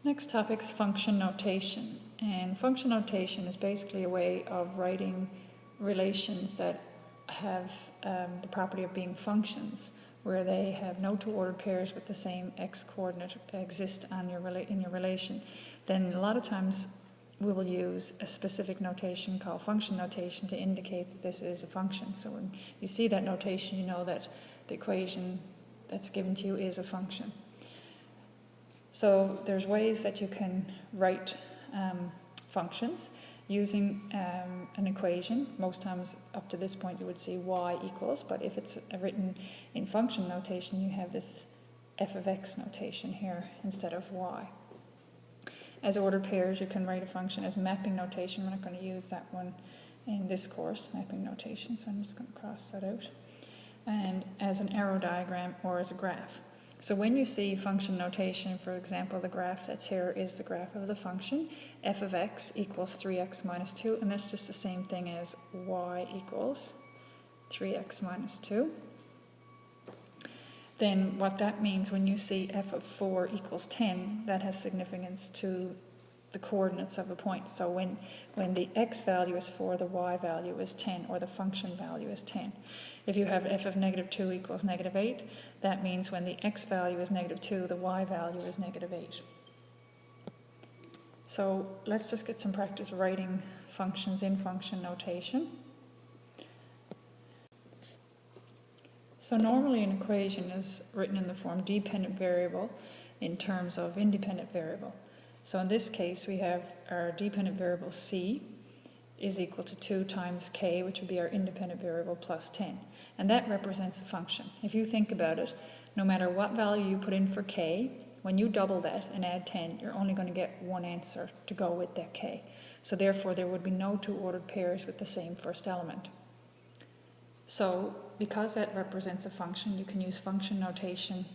Next topic is function notation. And function notation is basically a way of writing relations that have the property of being functions, where they have no two ordered pairs with the same x coordinate exist on in your relation. Then a lot of times we will use a specific notation called function notation to indicate that this is a function. So when you see that notation, you know that the equation that's given to you is a function. So there's ways that you can write functions using an equation. Most times up to this point you would see y equals, but if it's written in function notation, you have this f of x notation here instead of y. As ordered pairs, you can write a function as mapping notation. We're not going to use that one in this course, mapping notation, so I'm just going to cross that out. And as an arrow diagram or as a graph. So when you see function notation, for example, the graph that's here is the graph of the function, f of x equals 3x minus 2, and that's just the same thing as y equals 3x minus 2. Then what that means when you see f of 4 equals 10, that has significance to the coordinates of a point. So when the x value is 4, the y value is 10, or the function value is 10. If you have f of negative 2 equals negative 8, that means when the x value is negative 2, the y value is negative 8. So let's just get some practice writing functions in function notation. So normally an equation is written in the form dependent variable in terms of independent variable. So in this case we have our dependent variable c is equal to 2 times k, which would be our independent variable, plus 10. And that represents a function. If you think about it, no matter what value you put in for k, when you double that and add 10, you're only going to get one answer to go with that k. So therefore there would be no two ordered pairs with the same first element. So because that represents a function, you can use function notation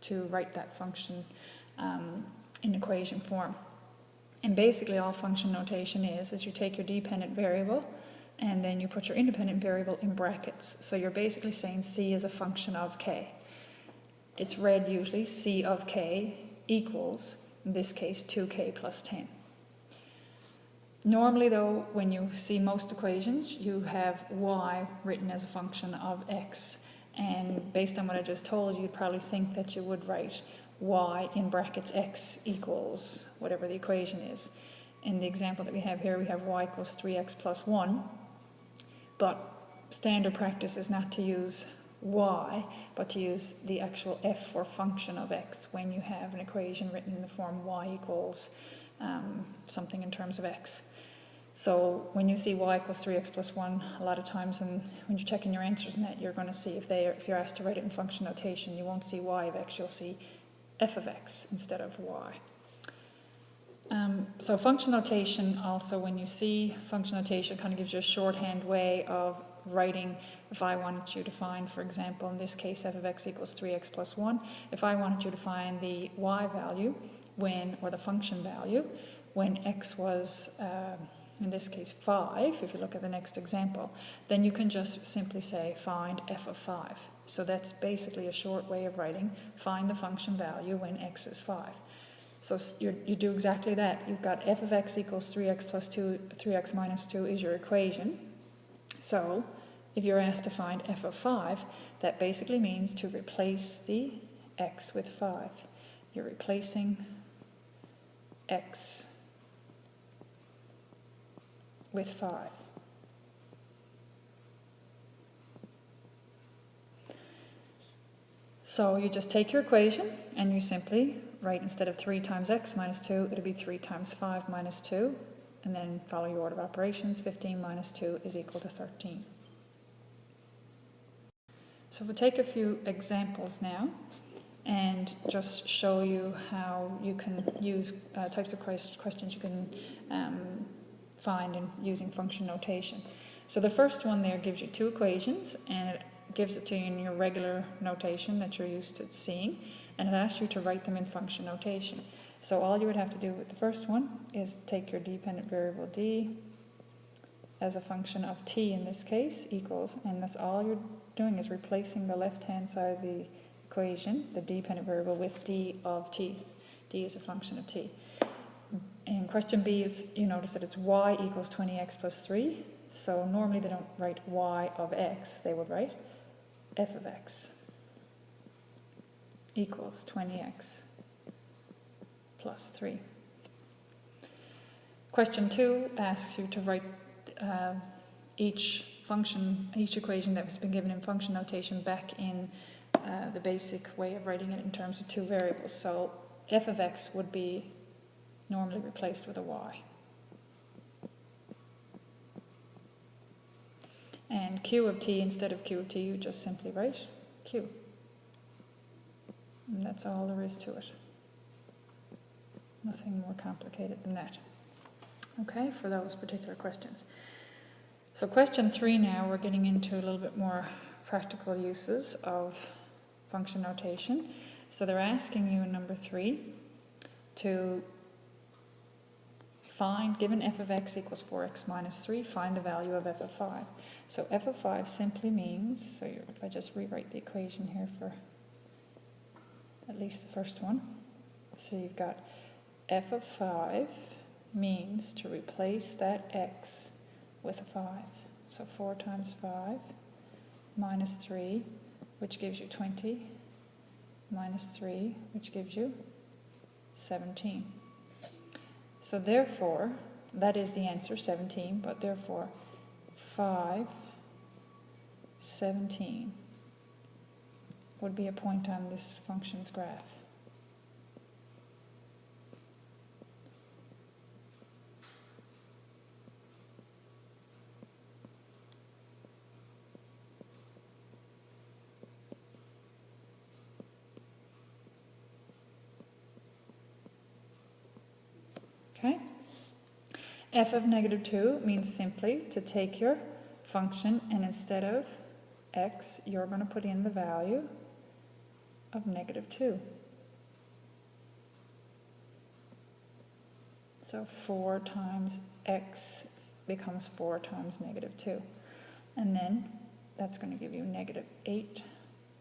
to write that function in equation form. And basically all function notation is you take your dependent variable and then you put your independent variable in brackets. So you're basically saying c is a function of k. It's read usually c of k equals, in this case, 2k plus 10. Normally though, when you see most equations, you have y written as a function of x. And based on what I just told you, you'd probably think that you would write y in brackets x equals whatever the equation is. In the example that we have here, we have y equals 3x plus 1. But standard practice is not to use y, but to use the actual f or function of x when you have an equation written in the form y equals something in terms of x. So when you see y equals 3x plus 1, a lot of times when you're checking your answers in that, you're going to see if you're asked to write it in function notation, you won't see y of x, you'll see f of x instead of y. So function notation also, when you see function notation, kind of gives you a shorthand way of writing. If I wanted you to find, for example, in this case, f of x equals 3x plus 1, if I wanted you to find the y value or the function value, when x was, in this case, 5, if you look at the next example, then you can just simply say find f of 5. So that's basically a short way of writing find the function value when x is 5. So you do exactly that. You've got f of x equals 3x plus 2, 3x minus 2 is your equation. So if you're asked to find f of 5, that basically means to replace the x with 5. You're replacing x with 5. So you just take your equation and you simply write, instead of 3 times x minus 2, it'll be 3 times 5 minus 2, and then follow your order of operations. 15 minus 2 is equal to 13. So we'll take a few examples now and just show you how you can use types of questions you can find in using function notation. So the first one there gives you two equations, and it gives it to you in your regular notation that you're used to seeing, and it asks you to write them in function notation. So all you would have to do with the first one is take your dependent variable d as a function of t in this case equals, and that's all you're doing is replacing the left hand side of the equation, the dependent variable, with d of t. d is a function of t. In question B, you notice that it's y equals 20x plus 3. So normally they don't write y of x, they would write f of x equals 20x plus 3. Question 2 asks you to write each equation that has been given in function notation back in the basic way of writing it in terms of two variables. So f of x would be normally replaced with a y. And q of t, instead of q of t, you just simply write q. And that's all there is to it. Nothing more complicated than that. Okay, for those particular questions. So question 3 now, we're getting into a little bit more practical uses of function notation. So they're asking you in number 3 to find, given f of x equals 4x minus 3, find the value of f of 5. So f of 5 simply means, so if I just rewrite the equation here for at least the first one. So you've got f of 5 means to replace that x with a 5. So 4 times 5 minus 3, which gives you 20, minus 3, which gives you 17. So therefore, that is the answer, 17, but therefore 5, 17 would be a point on this function's graph. Okay? F of negative 2 means simply to take your function and instead of x, you're going to put in the value of negative 2. So 4 times x becomes 4 times negative 2. And then that's going to give you negative 8.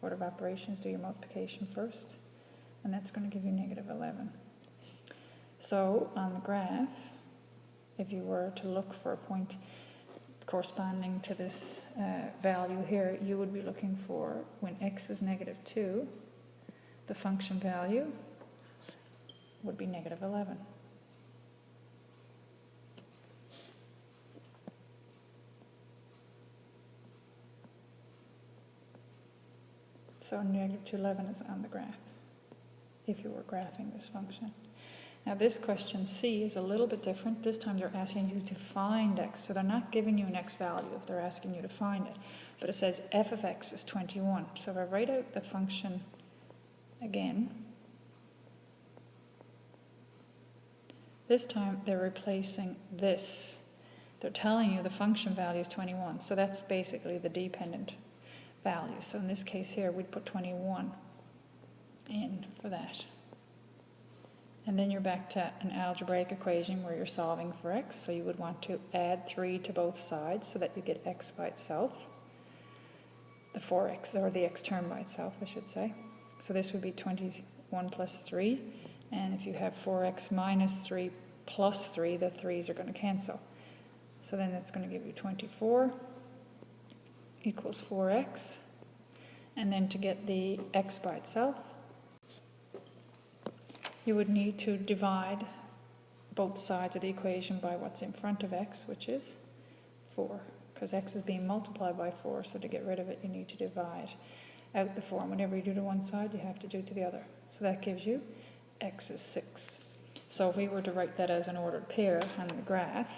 Order of operations, do your multiplication first. And that's going to give you negative 11. So on the graph, if you were to look for a point corresponding to this value here, you would be looking for, when x is negative 2, the function value would be negative 11. So negative 211 is on the graph, if you were graphing this function. Now this question C is a little bit different. This time they're asking you to find x. So they're not giving you an x value if they're asking you to find it. But it says f of x is 21. So if I write out the function again, this time they're replacing this. They're telling you the function value is 21. So that's basically the dependent value. So in this case here, we'd put 21 in for that. And then you're back to an algebraic equation where you're solving for x. So you would want to add 3 to both sides so that you get x by itself. The 4x, or the x term by itself, I should say. So this would be 21 plus 3. And if you have 4x minus 3 plus 3, the 3's are going to cancel. So then that's going to give you 24 equals 4x. And then to get the x by itself, you would need to divide both sides of the equation by what's in front of x, which is 4, because x is being multiplied by 4, so to get rid of it, you need to divide out the 4. And whenever you do to one side, you have to do to the other. So that gives you x is 6. So if we were to write that as an ordered pair on the graph,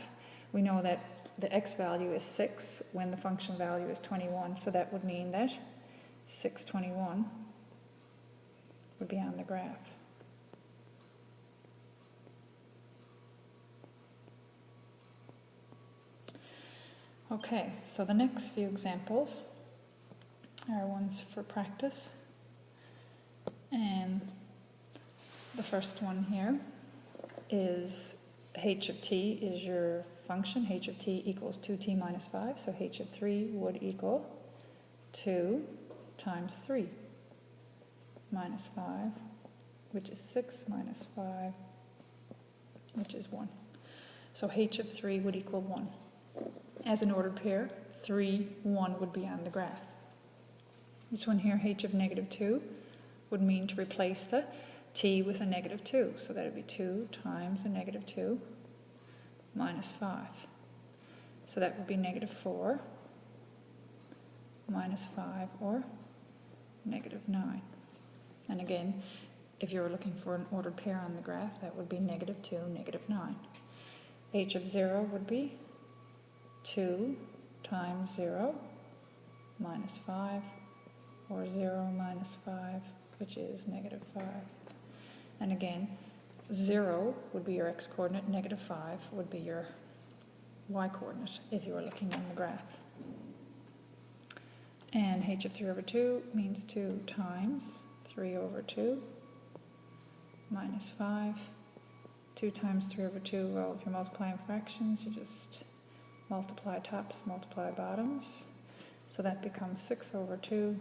we know that the x value is 6 when the function value is 21, so that would mean that 621 would be on the graph. Okay, so the next few examples are ones for practice. And the first one here is h of t is your function. H of t equals 2t minus 5. So h of 3 would equal 2 times 3 minus 5 which is 6 minus 5, which is 1. So h of 3 would equal 1. As an ordered pair, 3, 1 would be on the graph. This one here, h of negative 2, would mean to replace the t with a negative 2. So that would be 2 times a negative 2 minus 5. So that would be negative 4 minus 5, or negative 9. And again, if you were looking for an ordered pair on the graph, that would be negative 2, negative 9. h of 0 would be 2 times 0 minus 5, or 0 minus 5, which is negative 5. And again, 0 would be your x-coordinate, negative 5 would be your y-coordinate if you were looking on the graph. And h of 3 over 2 means 2 times 3 over 2 minus 5. 2 times 3 over 2, well, if you're multiplying fractions, you just multiply tops, multiply bottoms. So that becomes 6 over 2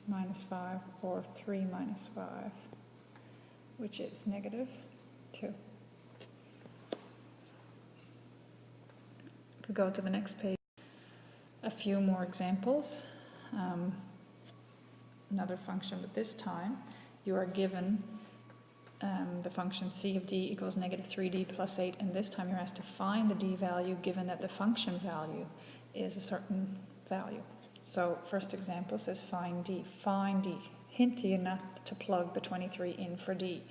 minus 5, or 3 minus 5, which is negative 2. If we go to the next page, a few more examples. Another function, but this time you are given the function c of d equals negative 3d plus 8, and this time you're asked to find the d value given that the function value is a certain value. So first example says find d. Find d. Hint to you not to plug the 23 in for d.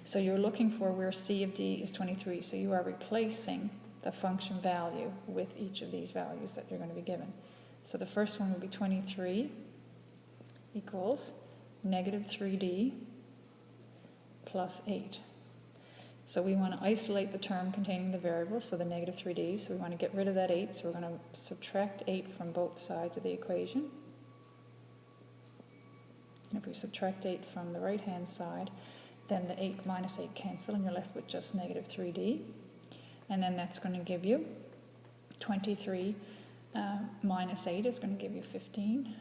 So you're looking for where c of d is 23, so you are replacing the function value with each of these values that you're going to be given. So the first one will be 23 equals negative 3d plus 8. So we want to isolate the term containing the variable, so the negative 3d, so we want to get rid of that 8, so we're going to subtract 8 from both sides of the equation. And if we subtract 8 from the right-hand side, then the 8 minus 8 cancel, and you're left with just negative 3d. And then that's going to give you 23 minus 8 is going to give you 15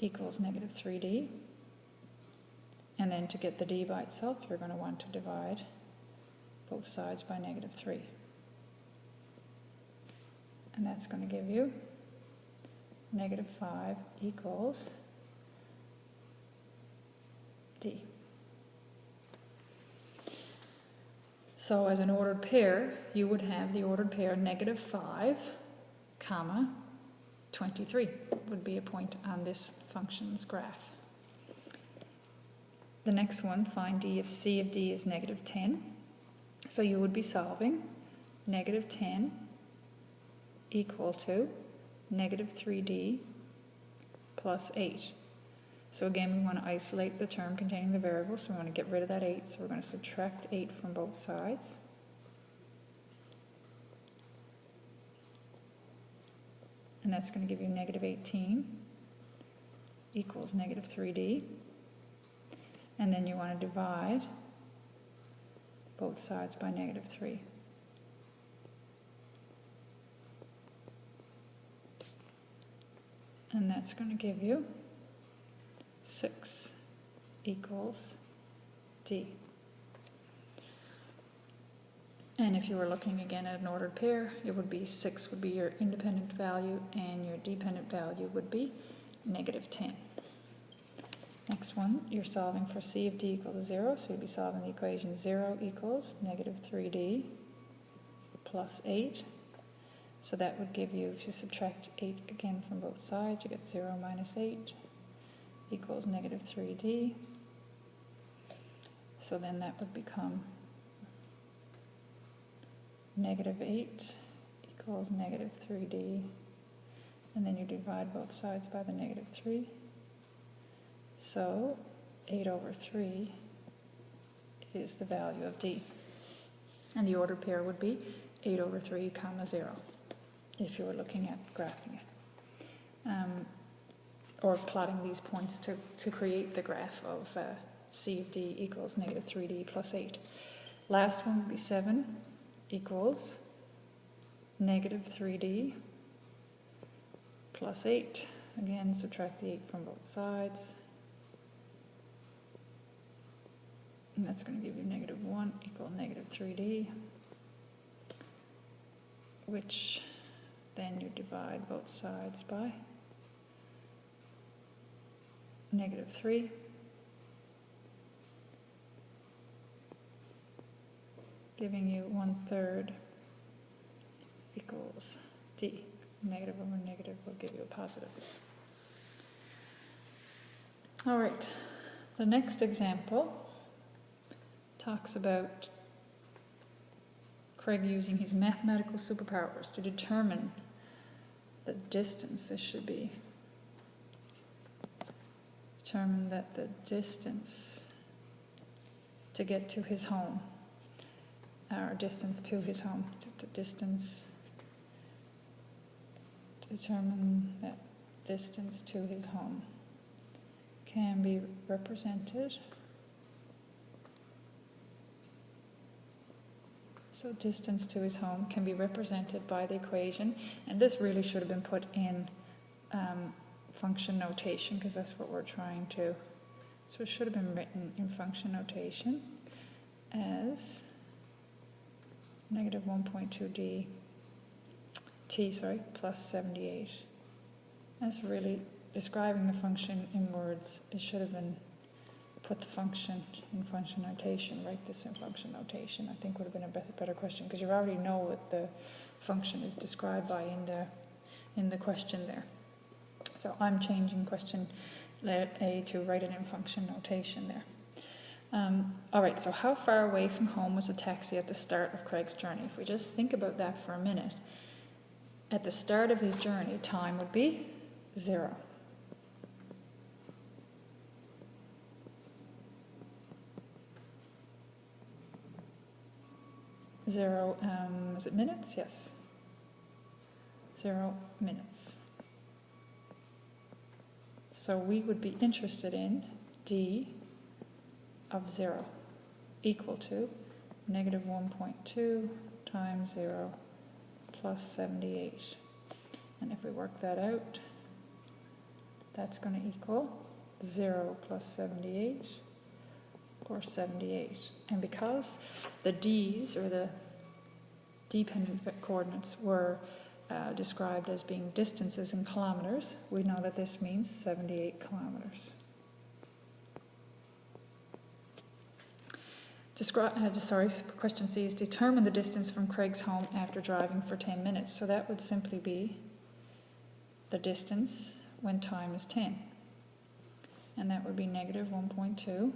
equals negative 3d. And then to get the d by itself, you're going to want to divide both sides by negative 3. And that's going to give you negative 5 equals d. So as an ordered pair, you would have the ordered pair negative 5, comma, 23 would be a point on this function's graph. The next one, find d if c of d is negative 10. So you would be solving negative 10 equal to negative 3d plus 8. So again, we want to isolate the term containing the variable, so we want to get rid of that 8, so we're going to subtract 8 from both sides. And that's going to give you negative 18 equals negative 3d. And then you want to divide both sides by negative 3. And that's going to give you 6 equals d. And if you were looking again at an ordered pair, it would be 6 would be your independent value, and your dependent value would be negative 10. Next one, you're solving for c of d equals 0, so you'd be solving the equation 0 equals negative 3d plus 8. So that would give you, if you subtract 8 again from both sides, you get 0 minus 8 equals negative 3d. So then that would become negative 8 equals negative 3d. And then you divide both sides by the negative 3. So 8 over 3 is the value of d. And the ordered pair would be 8 over 3 comma 0, if you were looking at graphing it. Or plotting these points to create the graph of c of d equals negative 3d plus 8. Last one would be 7 equals negative 3d plus 8. Again, subtract the 8 from both sides. and that's going to give you negative 1 equal negative 3d, which then you divide both sides by negative 3. Giving you 1/3 equals d. Negative over negative will give you a positive. All right, the next example talks about Craig using his mathematical superpowers to determine the distance. This should be determine that the distance to get to his home, or distance to his home, determine that distance to his home can be represented. So distance to his home can be represented by the equation, and this really should have been put in function notation, because that's what we're trying to. So it should have been written in function notation as negative 1.2d plus 78. That's really describing the function in words. It should have been put the function in function notation. Write this in function notation, I think would have been a better question, because you already know what the function is described by in the question there. So I'm changing question let A to write it in function notation there. All right, so how far away from home was the taxi at the start of Craig's journey? If we just think about that for a minute, at the start of his journey, time would be 0. Zero, is it minutes? Yes. 0 minutes. So we would be interested in d of 0 equal to negative 1.2 times 0 plus 78. And if we work that out, that's going to equal 0 plus 78, or 78. And because the d's, or the dependent coordinates, were described as being distances in kilometers, we know that this means 78 kilometers. Question C is determine the distance from Craig's home after driving for 10 minutes. So that would simply be the distance when time is 10. And that would be negative 1.2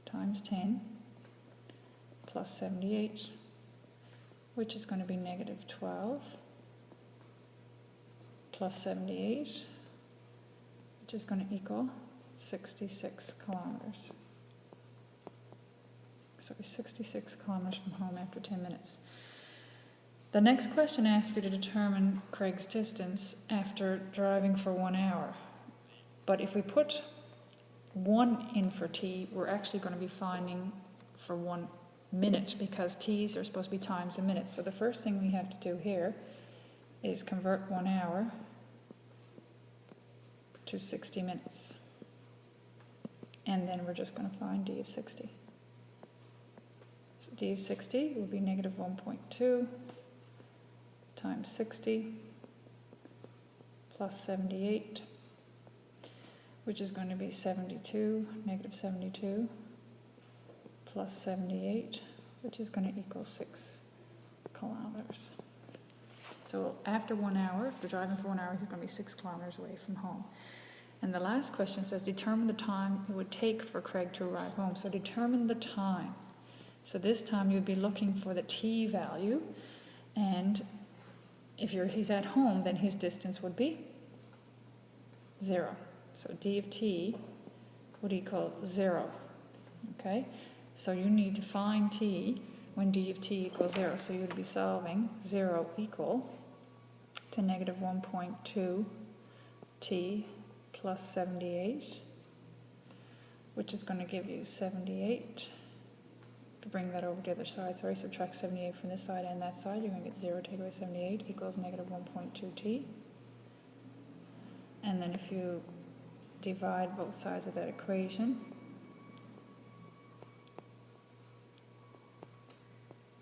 times 10 plus 78, which is going to be negative 12 plus 78, which is going to equal 66 kilometers. So 66 kilometers from home after 10 minutes. The next question asks you to determine Craig's distance after driving for 1 hour. But if we put 1 in for t, we're actually going to be finding for 1 minute, because t's are supposed to be times in minutes. So the first thing we have to do here is convert 1 hour to 60 minutes. And then we're just going to find d of 60. So d of 60 will be negative 1.2 times 60 plus 78, which is going to be 72, negative 72, plus 78, which is going to equal 6 kilometers. So after 1 hour, after driving for 1 hour, he's going to be 6 kilometers away from home. And the last question says, determine the time it would take for Craig to arrive home. So determine the time. So this time you'd be looking for the t value, and if he's at home, then his distance would be 0. So d of t would equal 0. Okay? So you need to find t when d of t equals 0. So you would be solving 0 equal to negative 1.2 t plus 78, which is going to give you 78. To bring that over to the other side, subtract 78 from this side and that side, you're going to get 0 take away 78 equals negative 1.2 t. And then if you divide both sides of that equation,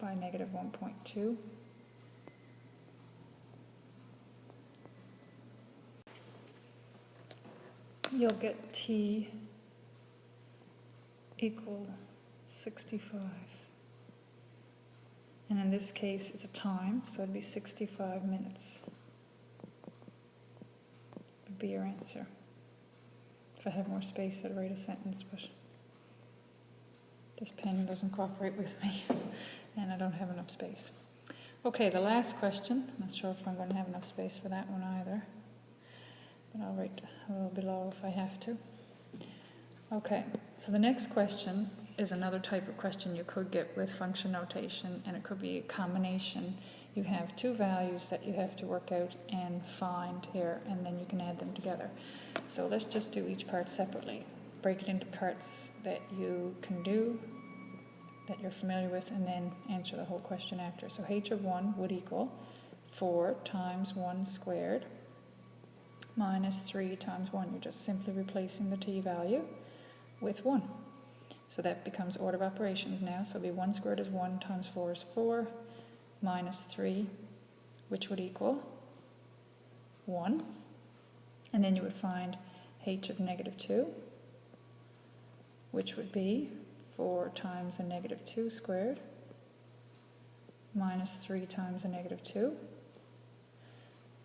by negative 1.2. You'll get t equal 65. And in this case, it's a time, so it'd be 65 minutes would be your answer. If I had more space, I'd write a sentence, but this pen doesn't cooperate with me, and I don't have enough space. Okay, the last question. I'm not sure if I'm going to have enough space for that one either, but I'll write a little below if I have to. Okay, so the next question is another type of question you could get with function notation, and it could be a combination. You have two values that you have to work out and find here, and then you can add them together. So let's just do each part separately. Break it into parts that you can do, that you're familiar with, and then answer the whole question after. So h of 1 would equal 4 times 1 squared minus 3 times 1. You're just simply replacing the t value with 1. So that becomes order of operations now. So it'll be 1 squared is 1 times 4 is 4 minus 3, which would equal 1. And then you would find h of negative 2, which would be 4 times a negative 2 squared minus 3 times a negative 2.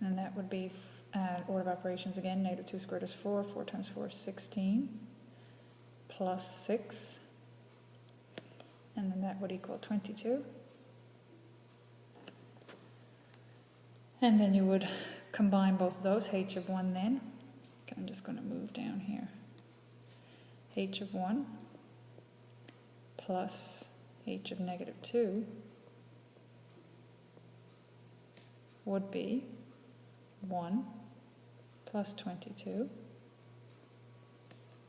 And that would be order of operations again. Negative 2 squared is 4. 4 times 4 is 16 plus 6. And then that would equal 22. And then you would combine both of those, h of 1 then. Okay, I'm just going to move down here. H of 1 plus h of negative 2 would be 1 plus 22,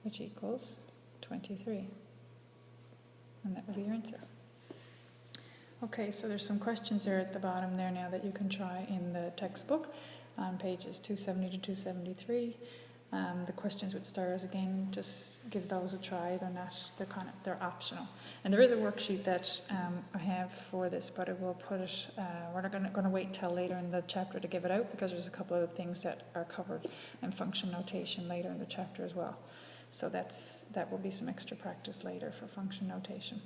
which equals 23. And that would be your answer. Okay, so there's some questions there at the bottom there now that you can try in the textbook on pages 270 to 273. The questions with stars, again, just give those a try. They're optional. And there is a worksheet that I have for this, but I will put it, we're not going to wait till later in the chapter to give it out, because there's a couple of things that are covered in function notation later in the chapter as well. So that will be some extra practice later for function notation.